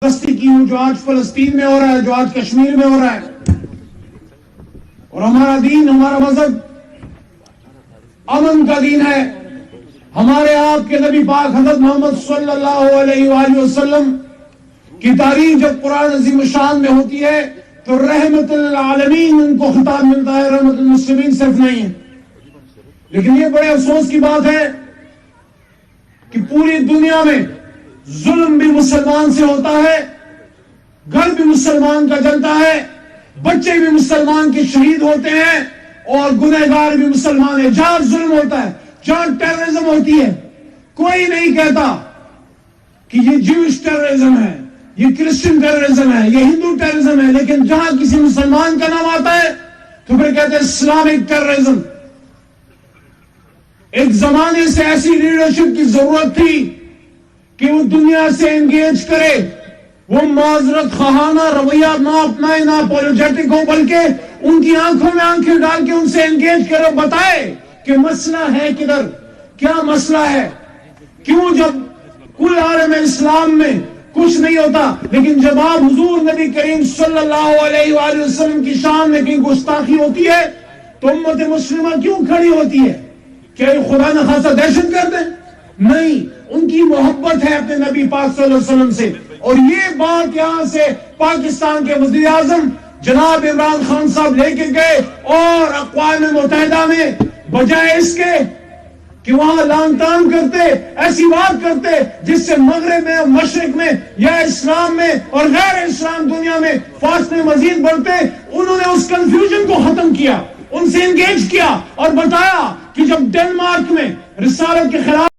کی ہوں جو آج فلسطین میں ہو رہا ہے، جو آج کشمیر میں ہو رہا ہے. اور ہمارا دین، ہمارا مذہب امن کا دین ہے. ہمارے آپ کے نبی پاک حضرت محمد صلی اللہ علیہ وآلہ وسلم کی تاریخ جب قرآن عظیم الشان میں ہوتی ہے تو رحمت للعالمین ان کو خطاب ملتا ہے، رحمت للمسلمین صرف نہیں ہے. لیکن یہ بڑے افسوس کی بات ہے کہ پوری دنیا میں ظلم بھی مسلمان سے ہوتا ہے، گھر بھی مسلمان کا جلتا ہے، بچے بھی مسلمان کے شہید ہوتے ہیں اور گنہگار بھی مسلمان ہیں. جہاں ظلم ہوتا ہے، جہاں ٹیررزم ہوتی ہے، کوئی نہیں کہتا کہ یہ جیوش ٹیررزم ہے، یہ کرسچن ٹیررزم ہے، یہ ہندو ٹیررزم ہے. لیکن جہاں کسی مسلمان کا نام آتا ہے تو پھر کہتے ہیں اسلامک ٹیررزم. ایک زمانے سے ایسی لیڈرشپ کی ضرورت تھی کہ وہ دنیا سے انگیج کرے، وہ معذرت خواہانہ رویہ نہ اپنائے، نہ اپولوجیٹک ہو، بلکہ ان کی آنکھوں میں آنکھیں ڈال کے ان سے انگیج کرے، بتائے کہ مسئلہ ہے کدھر، کیا مسئلہ ہے. کیوں جب کل عالم اسلام میں کچھ نہیں ہوتا، لیکن جب آپ حضور نبی کریم صلی اللہ علیہ وآلہ وسلم کی شان میں کہیں گستاخی ہوتی ہے تو امت مسلمہ کیوں کھڑی ہوتی ہے؟ کیا یہ خدا نہ خاصا دہشت گرد ہے؟ نہیں، ان کی محبت ہے اپنے نبی پاک صلی اللہ علیہ وسلم سے. اور یہ بات یہاں سے پاکستان کے وزیر اعظم جناب عمران خان صاحب لے کے گئے اور اقوام متحدہ میں، بجائے اس کے کہ وہاں لانگ تان کرتے، ایسی بات کرتے جس سے مغرب میں، مشرق میں یا اسلام میں اور غیر اسلام دنیا میں فاصلے مزید بڑھتے، انہوں نے اس کنفیوژن کو ختم کیا، ان سے انگیج کیا اور بتایا کہ جب ڈنمارک میں رسالت کے خلاف